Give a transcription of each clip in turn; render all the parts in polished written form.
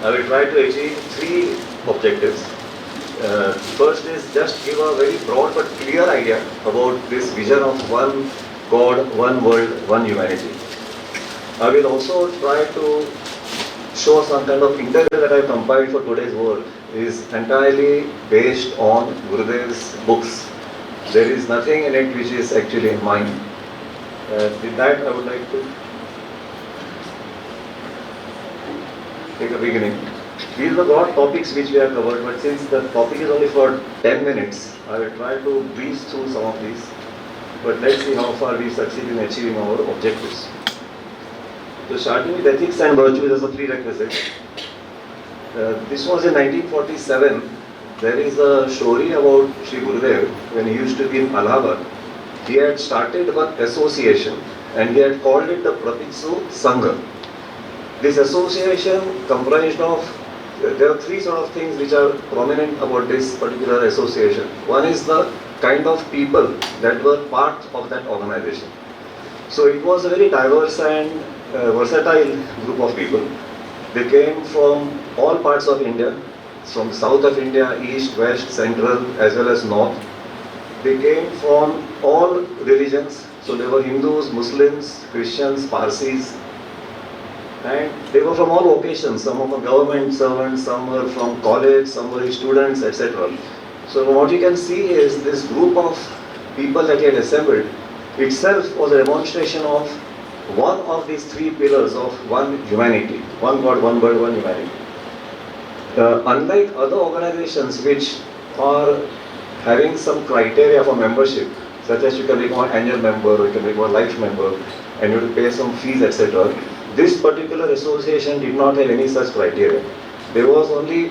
I will try to achieve three objectives. First is just give a very broad but clear idea about this vision of one God, one world, one humanity. I will also try to show some kind of integral that I have compiled for today's world is entirely based on Gurudev's books. There is nothing in it which is actually mine. With that, I would like to take a beginning. These are broad topics which we have covered, but since the topic is only for 10 minutes, I will try to breeze through some of these. But let's see how far we succeed in achieving our objectives. So starting with ethics and virtue as a prerequisite. This was in 1947. There is a story about Shri Gurudev when he used to be in Allahabad. He had started one association and he had called it the Pratiksu Sangha. This association comprised of, there are three sort of things which are prominent about this particular association. One is the kind of people that were part of that organization. So it was a very diverse and versatile group of people. They came from all parts of India, from south of India, east, west, central, as well as north. They came from all religions. So they were Hindus, Muslims, Christians, Parsis, and they were from all vocations. Some were government servants, some were from college, some were students, etc. So what you can see is this group of people that he had assembled itself was a demonstration of one of these three pillars of one humanity, one God, one world, one humanity. Unlike other organizations which are having some criteria for membership, such as you can become an annual member, or you can become a life member, and you have to pay some fees, etc. This particular association did not have any such criteria. There was only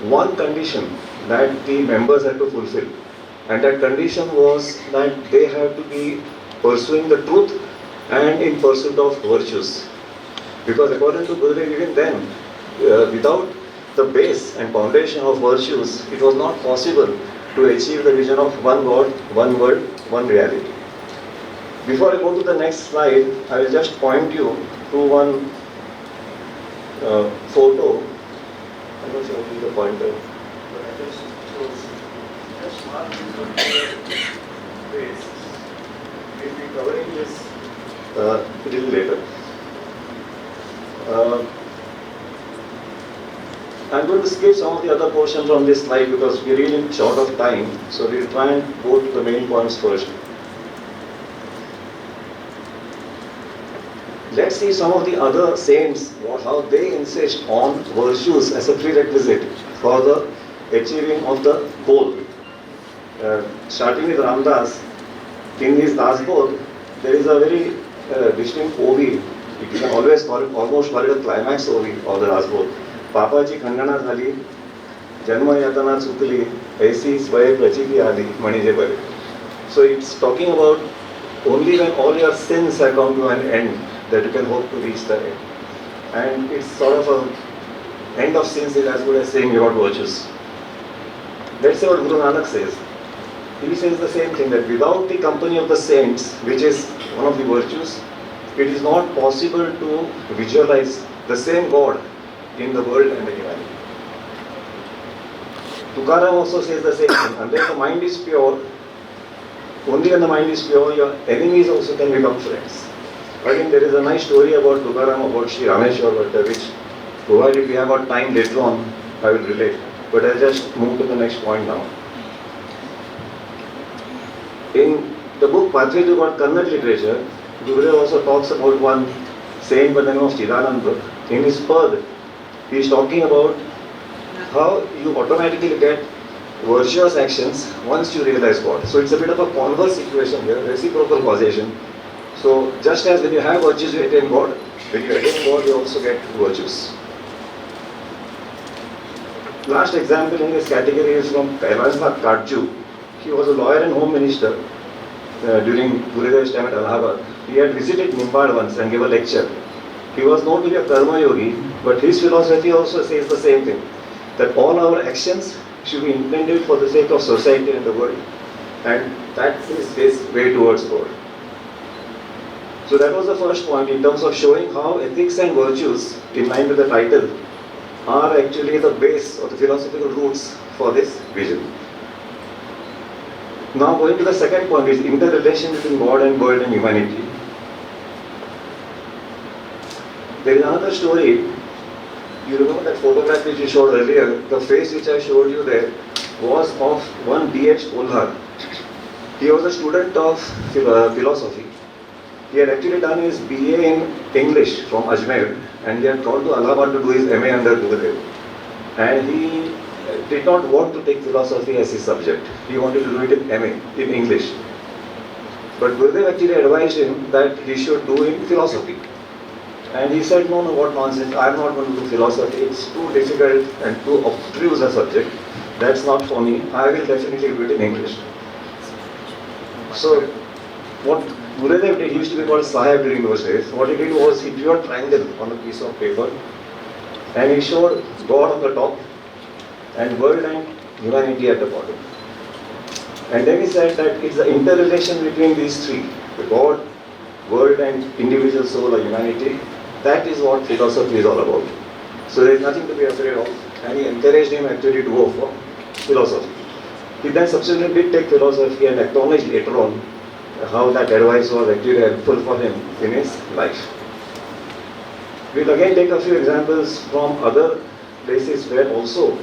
one condition that the members had to fulfill, and that condition was that they have to be pursuing the truth and in pursuit of virtues. Because according to Gurudev, even then, without the base and foundation of virtues, it was not possible to achieve the vision of one God, one world, one reality. Before I go to the next slide, I will just point you to one photo. I'm not sure if the pointer, but I just mark this face. We'll be covering this a little later. I'm going to skip some of the other portions from this slide because we're really short of time, so we'll try and go to the main points first. Let's see some of the other saints, how they insist on virtues as a prerequisite for the achieving of the goal. Starting with Ramdas, in his Dasbodh, there is a very distinct OV. You can always call it, almost call it a climax OV of the Dasbodh. पापाची खंडना झाली, जन्म यातना चुकली, ऐसी स्वय प्रचिती आली म्हणजे बरे. So it's talking about only when all your sins have come to an end that you can hope to reach the end. And it's sort of a end of sins is as good as saying about virtues. Let's say what Guru Nanak says. He says the same thing, that without the company of the saints, which is one of the virtues, it is not possible to visualize the same God in the world and the humanity. Tukaram also says the same thing. Unless the mind is pure, only when the mind is pure, your enemies also can become friends. Again, there is a nice story about Tukaram, about Shri Rameshwar Bhatta, which, provided we have our time later on, I will relate. But I'll just move to the next point now. In the book Pathway to God, Kannada Literature, Gurudev also talks about one saint by the name of Chidananda. In his Pad, he is talking about how you automatically get virtuous actions once you realize God. So it's a bit of a converse situation here, reciprocal causation. So just as when you have virtues, you attain God, when you attain God, you also get virtues. Last example in this category is from Kailasnath Katju. He was a lawyer and home minister during Gurudev's time at Allahabad. He had visited Nimbad once and gave a lecture. He was known to be a karma yogi, but his philosophy also says the same thing, that all our actions should be intended for the sake of society and the world. And that is his way towards God. So that was the first point in terms of showing how ethics and virtues, in line with the title, are actually the base or the philosophical roots for this vision. Now going to the second point is interrelation between God and world and humanity. There is another story. You remember that photograph which you showed earlier? The face which I showed you there was of one D.H. Olhar. He was a student of philosophy. He had actually done his BA in English from Ajmer and he had gone to Allahabad to do his MA under Gurudev. And he did not want to take philosophy as his subject. He wanted to do it in MA, in English. But Gurudev actually advised him that he should do in philosophy. And he said, no, what nonsense, I am not going to do philosophy, it's too difficult and too obtuse a subject. That's not for me, I will definitely do it in English. So, what Gurudev did, he used to be called Sahib during those days. What he did was, he drew a triangle on a piece of paper and he showed God on the top and world and humanity at the bottom. And then he said that it's the interrelation between these three, the God, world and individual soul or humanity. That is what philosophy is all about. So there is nothing to be afraid of. And he encouraged him actually to go for philosophy. He then subsequently did take philosophy and acknowledged later on how that advice was actually helpful for him in his life. We'll again take a few examples from other places where also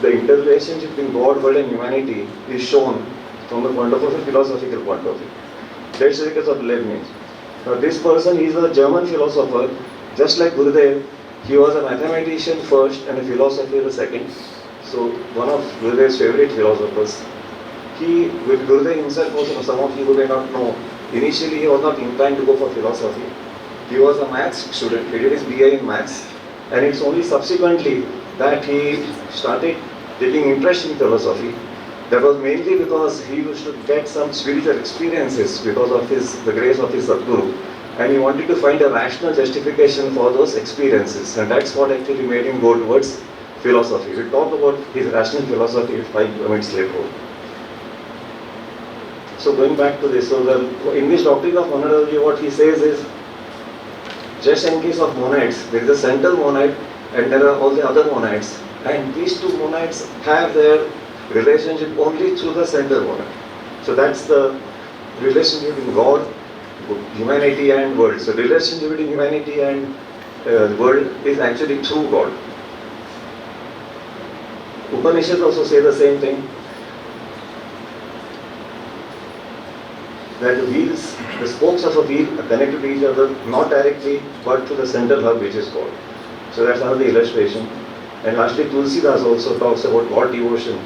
the interrelationship between God, world and humanity is shown from the point of view of a philosophical point of view. Let's take the case of Leibniz. This person is a German philosopher. Just like Gurudev, he was a mathematician first and a philosopher the second. So one of Gurudev's favorite philosophers. He, with Gurudev himself also, some of you who may not know, initially he was not inclined to go for philosophy. He was a maths student, he did his BA in maths. And it's only subsequently that he started taking interest in philosophy. That was mainly because he used to get some spiritual experiences because of the grace of his Sadguru. And he wanted to find a rational justification for those experiences. And that's what actually made him go towards philosophy. We'll talk about his rational philosophy 5 minutes later. So going back to this, so in this doctrine of monadology, what he says is, just in case of monads, there is a central monad and there are all the other monads. And these two monads have their relationship only through the central monad. So that's the relationship between God, humanity and world. So the relationship between humanity and world is actually through God. Upanishads also say the same thing. That the wheels, the spokes of a wheel are connected to each other, not directly, but to the central hub which is God. So that's another illustration. And lastly, Tulsidas also talks about God devotion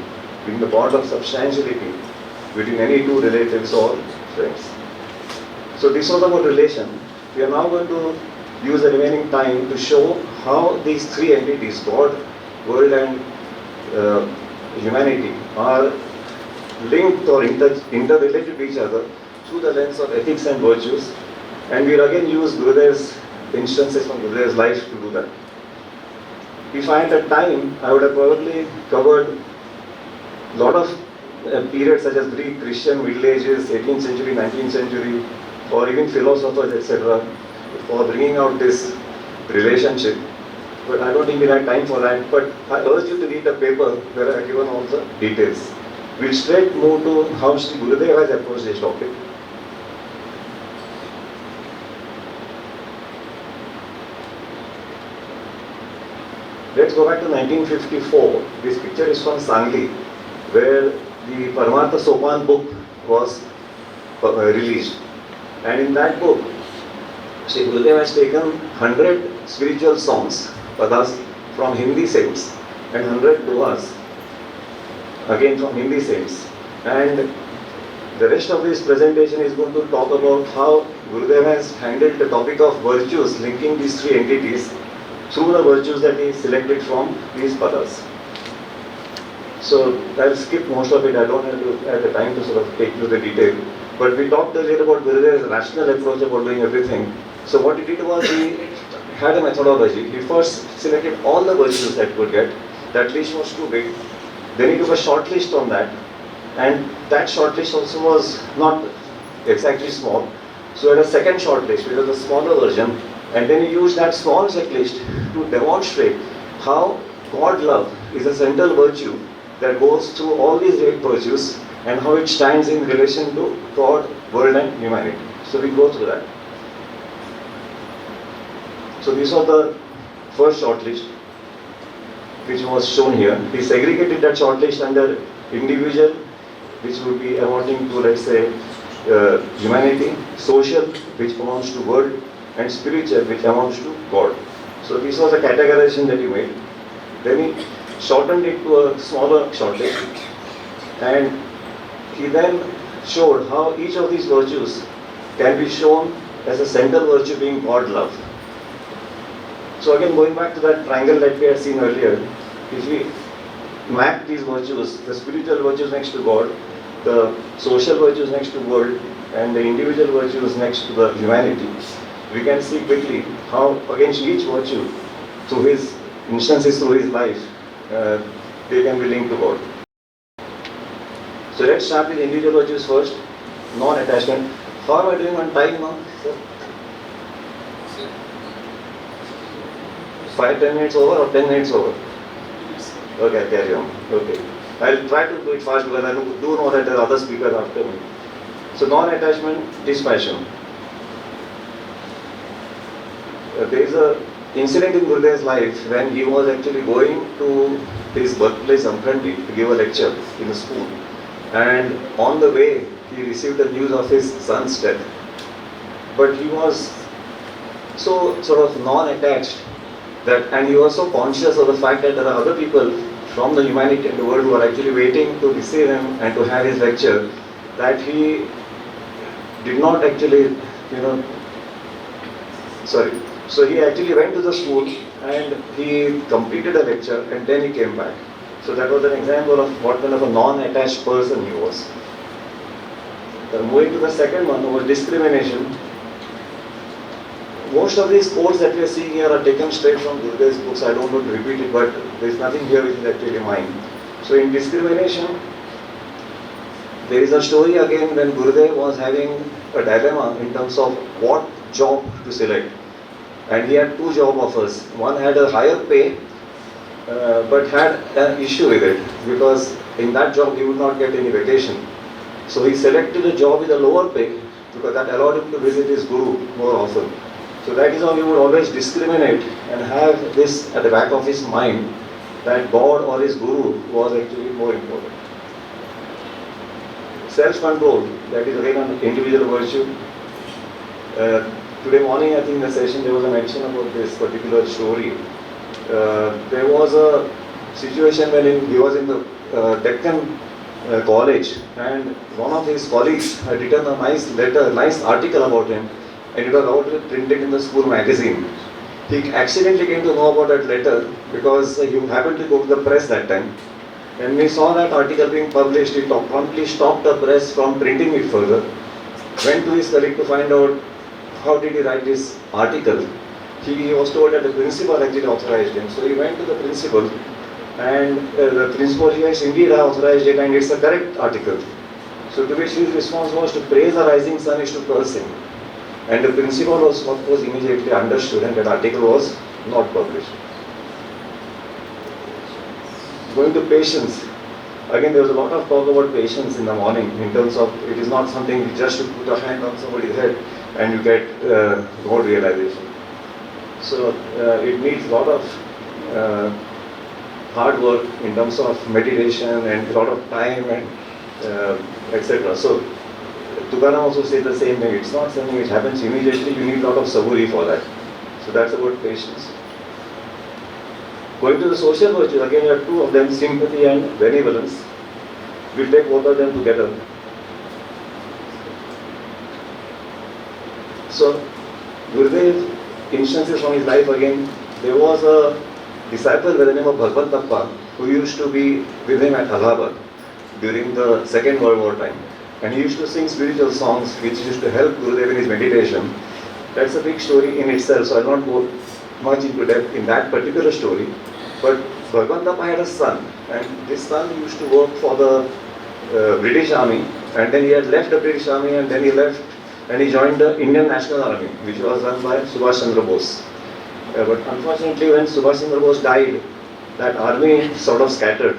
being the bond of substantiality between any two relatives or friends. So this was about relation. We are now going to use the remaining time to show how these three entities, God, world and humanity, are linked or interrelated to each other through the lens of ethics and virtues. And we'll again use Gurudev's instances from Gurudev's life to do that. If I had time, I would have probably covered a lot of periods such as Greek, Christian, Middle Ages, 18th century, 19th century, or even philosophers, etc., for bringing out this relationship. But I don't think we have time for that. But I urge you to read the paper where I have given all the details. We'll straight move to how Shri Gurudev has approached this topic. Let's go back to 1954. This picture is from Sangli, where the Paramartha Sopan book was released. And in that book, Shri Gurudev has taken 100 spiritual songs, padas, from Hindi saints and 100 dohas, again from Hindi saints. And the rest of this presentation is going to talk about how Gurudev has handled the topic of virtues, linking these three entities through the virtues that he selected from these padas. So I'll skip most of it, I don't have the time to sort of take you the detail. But we talked earlier about Gurudev's rational approach about doing everything. So what he did was he had a methodology. He first selected all the virtues that he could get. That list was too big. Then he took a short list on that. And that short list also was not exactly small. So he had a second short list, which was a smaller version. And then he used that small checklist to demonstrate how God love is a central virtue that goes through all these eight virtues and how it stands in relation to God, world and humanity. So we go through that. So these are the first shortlist which was shown here. We segregated that shortlist under individual, which would be amounting to, let's say, humanity, social, which amounts to world, and spiritual, which amounts to God. So this was a categorization that he made. Then he shortened it to a smaller shortlist, and he then showed how each of these virtues can be shown as a central virtue being God love. So again, going back to that triangle that we had seen earlier, if we map these virtues, the spiritual virtues next to God, the social virtues next to world, and the individual virtues next to the humanity, we can see quickly how against each virtue, through his instances, through his life, they can be linked to God. So let's start with individual virtues first, non-attachment. How am I doing on time now? 5-10 minutes over or 10 minutes over? Okay, I'll carry on. Okay. I'll try to do it fast because I do know that there are other speakers after me. So non-attachment, dispassion. There is a incident in Gurudev's life when he was actually going to his birthplace, Amkhandi, to give a lecture in a school. And on the way, he received the news of his son's death. But he was so sort of non-attached that, and he was so conscious of the fact that there are other people from the humanity and the world who are actually waiting to receive him and to have his lecture, that he did not actually, So he actually went to the school and he completed the lecture and then he came back. So that was an example of what kind of a non-attached person he was. Moving to the second one was discrimination. Most of these quotes that we are seeing here are taken straight from Gurudev's books. I don't want to repeat it, but there is nothing here which is actually mine. So in discrimination, there is a story again when Gurudev was having a dilemma in terms of what job to select. And he had two job offers. One had a higher pay, but had an issue with it because in that job he would not get any vacation. So he selected a job with a lower pay because that allowed him to visit his guru more often. So that is how he would always discriminate and have this at the back of his mind that God or his guru was actually more important. Self-control, that is again an individual virtue. Today morning, I think in the session there was a mention about this particular story. There was a situation when he was in the Deccan college, and one of his colleagues had written a nice letter, nice article about him, and it was already printed in the school magazine. He accidentally came to know about that letter because he happened to go to the press that time. And we saw that article being published, he promptly stopped the press from printing it further. Went to his colleague to find out how did he write this article. He was told that the principal actually authorized him. So he went to the principal and the principal, yes, indeed I authorized it and it's a correct article. So to which his response was to praise the rising sun is to curse him. And the principal was, of course, immediately understood and that article was not published. Going to patience. Again, there was a lot of talk about patience in the morning in terms of it is not something just to put a hand on somebody's head and you get God realization. So it needs a lot of hard work in terms of meditation and a lot of time and etc. So Tukaram also said the same thing. It's not something which happens immediately. You need a lot of saburi for that. So that's about patience. Going to the social virtues, again you have two of them, sympathy and benevolence. We'll take both of them together. So, Gurudev, instances from his life again, there was a disciple by the name of Bhagwantappa who used to be with him at Allahabad during the Second World War time. And he used to sing spiritual songs which used to help Gurudev in his meditation. That's a big story in itself, so I'll not go much into depth in that particular story. But Bhagwantappa had a son, and this son used to work for the British Army, and then he had left the British Army, and then he left and he joined the Indian National Army, which was run by Subhash Chandra Bose. But unfortunately, when Subhash Chandra Bose died, that army sort of scattered,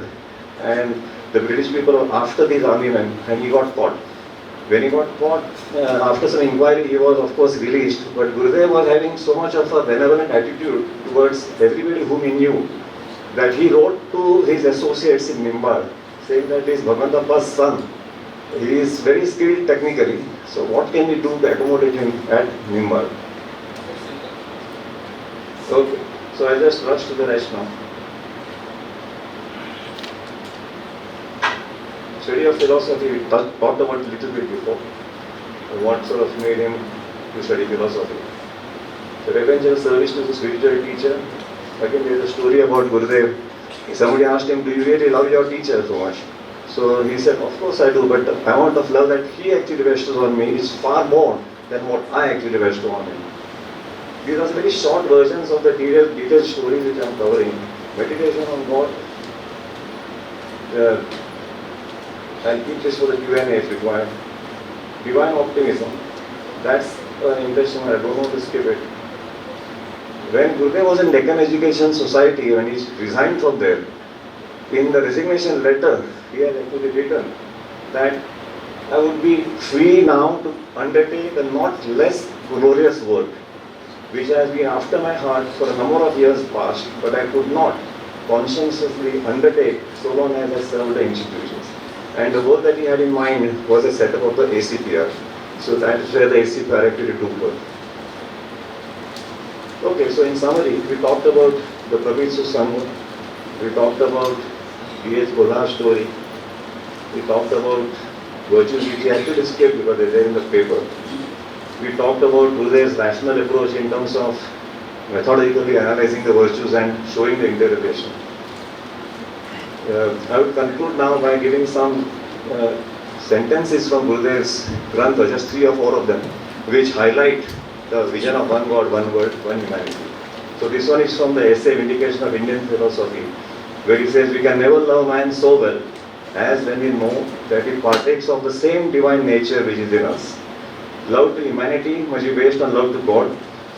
and the British people were after these army men, and he got caught. When he got caught, after some inquiry, he was of course released, but Gurudev was having so much of a benevolent attitude towards everybody whom he knew, that he wrote to his associates in Mumbai, saying that he is Bhagwantappa's son. He is very skilled technically, so what can we do to accommodate him at Mumbai? Okay, so I just rush to the rest now. Study of philosophy, we talked about a little bit before. What sort of made him to study philosophy? The reverential service to the spiritual teacher. Again, there is a story about Gurudev. Somebody asked him, do you really love your teacher so much? So he said, of course I do, but the amount of love that he actually bestows on me is far more than what I actually bestow on him. These are very short versions of the detailed stories which I am covering. Meditation on God. I'll keep this for the Q&A if required. Divine optimism. That's an interesting one. I don't want to skip it. When Gurudev was in Deccan Education Society, when he resigned from there, in the resignation letter, he had actually written that I would be free now to undertake a not less glorious work, which has been after my heart for a number of years past, but I could not conscientiously undertake so long as I served the institutions. And the work that he had in mind was a setup of the ACPR. So that is where the ACPR actually took birth. Okay, so in summary, we talked about the Pravitsu Sangha, we talked about B.H. Kolar's story, we talked about virtues which he actually skipped because they're there in the paper. We talked about Gurudev's rational approach in terms of methodically analyzing the virtues and showing the interrelation. I would conclude now by giving some sentences from Gurudev's Grantha, just 3 or 4 of them, which highlight the vision of one God, one world, one humanity. So this one is from the essay Vindication of Indian Philosophy, where he says, we can never love man so well as when we know that he partakes of the same divine nature which is in us. Love to humanity must be based on love to God.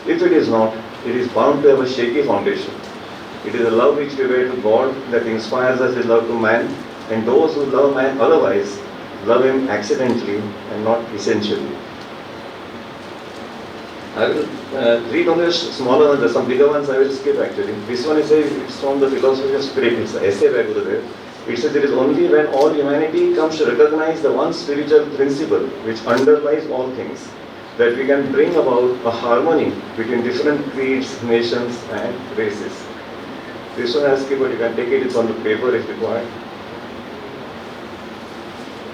If it is not, it is bound to have a shaky foundation. It is a love which we bear to God that inspires us with love to man, and those who love man otherwise love him accidentally and not essentially. I will read only smaller ones, some bigger ones I will skip actually. This one is it's from the philosophy of spirit, it's an essay by Gurudev. It says it is only when all humanity comes to recognize the one spiritual principle which underlies all things that we can bring about a harmony between different creeds, nations and races. This one I'll skip, but you can take it, it's on the paper if required.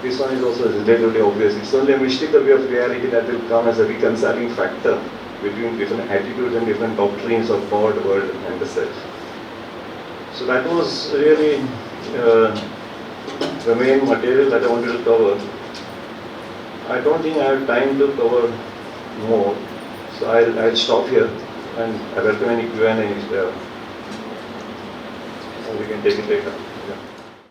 This one is also relatively obvious. It's only a mystical way of reality that will come as a reconciling factor between different attitudes and different doctrines of God, the world and the self. So that was really the main material that I wanted to cover. I don't think I have time to cover more. So I'll stop here and I welcome any Q&A if there are. So we can take it later.